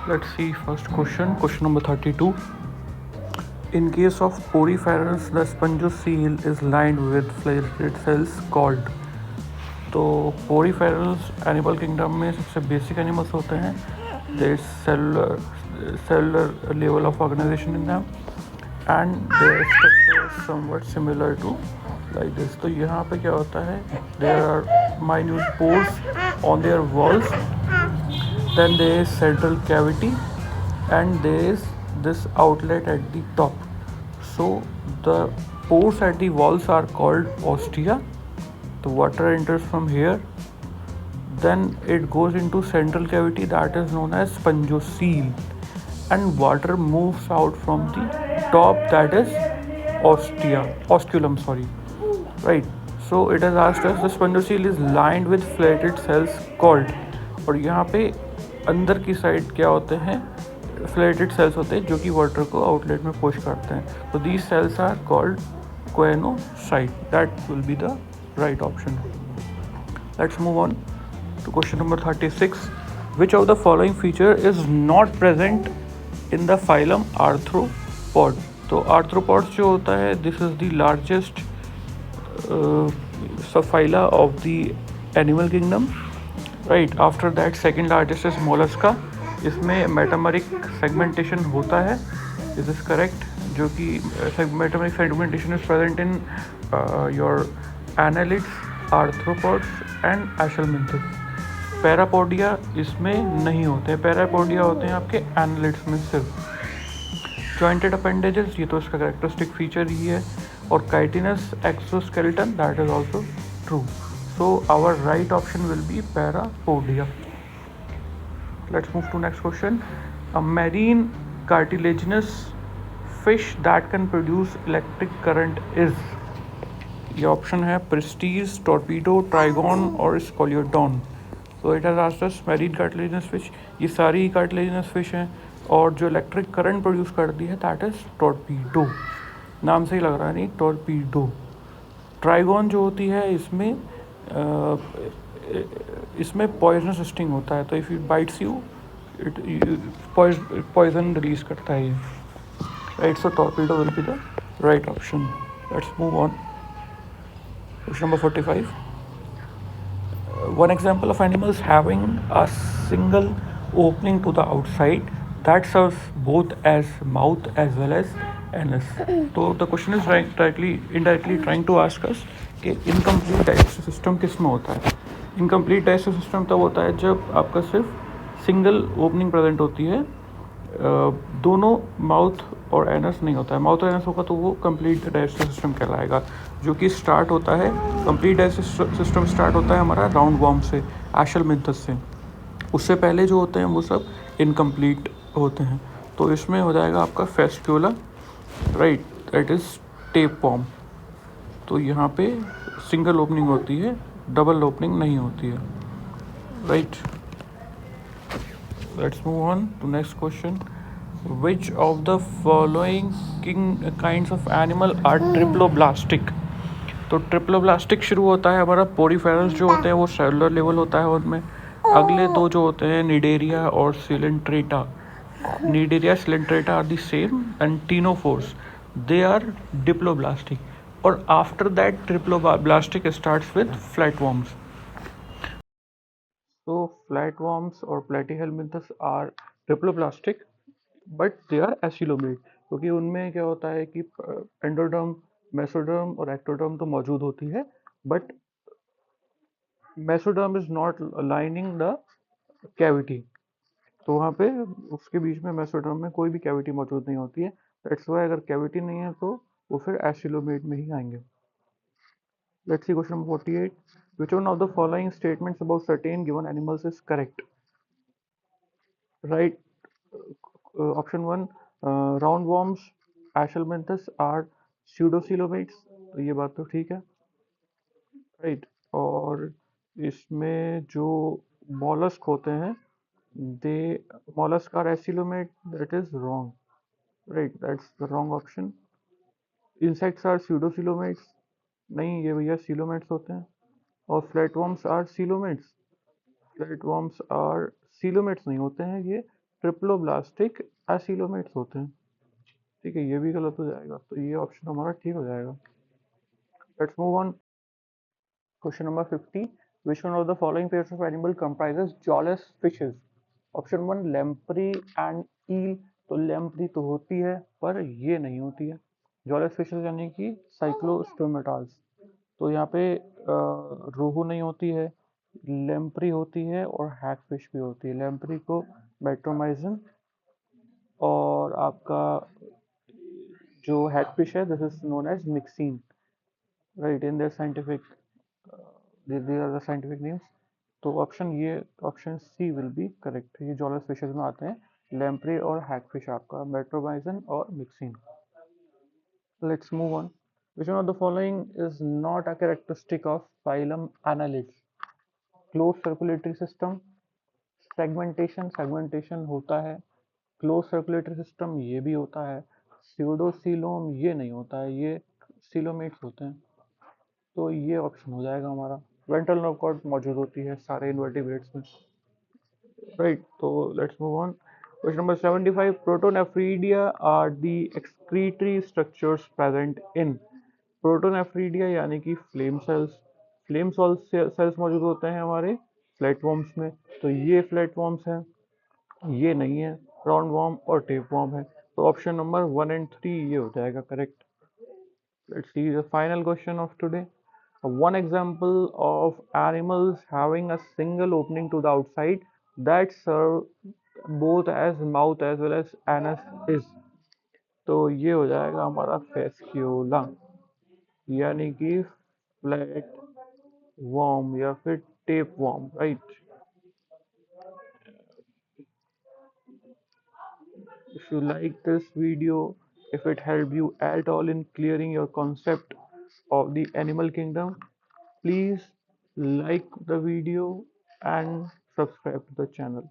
Let's see first question. Question number 32. In case of poriferans, the spongocoel is lined with flagellated cells called. तो पोरीफेरल्स animal kingdom में सबसे basic animals होते हैं. There is cellular level of organisation in them and their structure is something similar to like this. तो यहाँ पे क्या होता है, there are minute pores on their walls, then there is central cavity and there is this outlet at the top. So the pores at the walls are called ostia. The water enters from here, then it goes into central cavity, that is known as spongocoel, and water moves out from the top, that is osculum, right. So it has asked us the spongocoel is lined with flagellated cells called, और यहाँ पे अंदर की side क्या होते हैं, flatted sales होते हैं जो कि वाटर को आउटलेट में पुश करते हैं. तो these cells are called coenocyte. That will be the right option. Let's move on to question number 36. Which of the following feature is not present in the phylum arthropod. तो arthropods जो होता है, this is the largest subphyla of the animal kingdom, right. After that second largest is mollusca. इसमें metameric segmentation होता है, is is correct, जो कि metameric segmentation is present in your annelids, arthropods and aschelminthes. Parapodia इसमें नहीं होते हैं. Parapodia होते हैं आपके एनालिड्स में सिर्फ. जॉइंटेड अपेंडेजेस, ये तो इसका कैरेक्टरिस्टिक फीचर ही है. और chitinous exoskeleton, that is also true. So our right option will be parapodia. Let's move to next question. A marine cartilaginous fish that can produce electric current is. ये option है Prestige, torpedo, trigon और Scoliodon. तो it has asked us marine cartilaginous fish. ये सारी cartilaginous fish हैं और जो electric current produce करती है दैट इज टॉर्पीडो. नाम से ही लग रहा है, नहीं, टॉर्पीडो. ट्राइगॉन जो होती है इसमें पॉइजनस स्टिंग होता है. तो if it bites you, it poison release करता है ये, right. So torpedo will be the right option. Let's move on. Question number 45. One example of animals having a single opening to the outside that serves both as mouth as well as anus. So the question is indirectly trying to ask us कि incomplete digestive system किस में होता है. Incomplete digestive system तब होता है जब आपका सिर्फ सिंगल ओपनिंग प्रेजेंट होती है, दोनों माउथ और एनस नहीं होता है. माउथ और एनस होगा तो वो कंप्लीट डाइजेस्टिव सिस्टम कहलाएगा, जो कि स्टार्ट होता है, कंप्लीट डाइजेस्टिव सिस्टम स्टार्ट होता है हमारा राउंड वॉर्म से, एशेलमिंथस से. उससे पहले जो होते हैं वो सब इनकम्प्लीट होते हैं. तो इसमें हो जाएगा आपका फेस्क्यूला, राइट, दैट इज टेपवॉर्म. तो यहाँ पे सिंगल ओपनिंग होती है, डबल ओपनिंग नहीं होती है, right. Let's move on to next question. Which of the following kinds of animal are triploblastic. तो ट्रिप्लोब्लास्टिक शुरू होता है हमारा पोरीफेरस जो होते हैं वो सेलुलर लेवल होता है उनमें. अगले दो जो होते हैं निडेरिया और coelenterata. Cnidaria coelenterata are the same and ctenophores, they are diploblastic. और after that triploblastic starts with flatworms. So flatworms और platyhelminthes are triploblastic, but they are acoelomate. क्योंकि उनमें क्या होता है कि एंडोडर्म, मेसोडर्म और एक्टोडर्म तो मौजूद होती है, but mesoderm is not lining the cavity. तो वहाँ पे उसके बीच में मेसोडर्म में कोई भी कैविटी मौजूद नहीं होती है. दैट्स वाई अगर कैविटी नहीं है तो वो फिर एसिलोमेट में ही आएंगे. Let's see question number 48. Which one of the following statements about certain given animals is correct? Right. Option 1, roundworms, एशेलमिंथस are pseudocoelomates. तो ये बात तो ठीक है, राइट. और इसमें जो मॉलस्क होते हैं, they mollusc are acoelomate, that is wrong, right. That's the wrong option. Insects are pseudocoelomates, नहीं, ये भैया सीलोमेट्स होते हैं. और flatworms are coelomates. Flatworms are coelomates नहीं होते हैं, ये ट्रिप्लोब्लास्टिक एसिलोमेट्स होते हैं। ठीक है, ये भी गलत हो जाएगा, तो ये ऑप्शन हमारा ठीक हो जाएगा। Let's move on. Question number 50, which one of the following pairs of animal comprises jawless fishes? Option one lamprey and eel. तो लेम्प्री तो होती है पर ये नहीं होती है। जॉलेस फिशेस यानी कि साइक्लोस्टोमेटाल्स। तो यहाँ पे रोहू नहीं होती है, लेम्प्री होती है और हैगफिश भी होती है। लेम्प्री को मेट्रोमाइजन और आपका जो हैगफिश है this is known as myxine, right in their scientific, these are the scientific names। तो ऑप्शन ये option C will be correct. ये जॉलस फिशेज में आते हैं, लेम्प्रे और हैगफिश आपका मेट्रोबाइजन और myxine. Let's move on. Which one of the following is not a characteristic of phylum Annelids? Closed circulatory system, segmentation होता है, क्लोज सर्कुलेटरी सिस्टम ये भी होता है, स्यूडोसीलोम ये नहीं होता है, ये सीलोमेट्स होते हैं। तो ये ऑप्शन हो जाएगा हमारा। वेंट्रल नर्व कॉर्ड मौजूद होती है सारे इन्वर्टिब्रेट्स में, राइट। तो let's move on. Question number 75, protonephridia are the excretory structures present in. Protonephridia यानी कि फ्लेम सेल्स। फ्लेम सेल्स मौजूद होते हैं हमारे फ्लैटवर्म्स में। तो ये फ्लैटवर्म्स हैं, ये नहीं है, राउंड वर्म और टेप वर्म है। तो ऑप्शन नंबर 1 and 3 ये हो जाएगा correct. Let's see the final question of today. One example of animals having a single opening to the outside that serve both as mouth as well as anus is। तो ये हो जाएगा हमारा फेस्क्यूला, यानी कि फ्लैट वर्म या फिर tape worm, right. If you like this video, if it helped you at all in clearing your concept of the animal kingdom, please like the video and subscribe to the channel.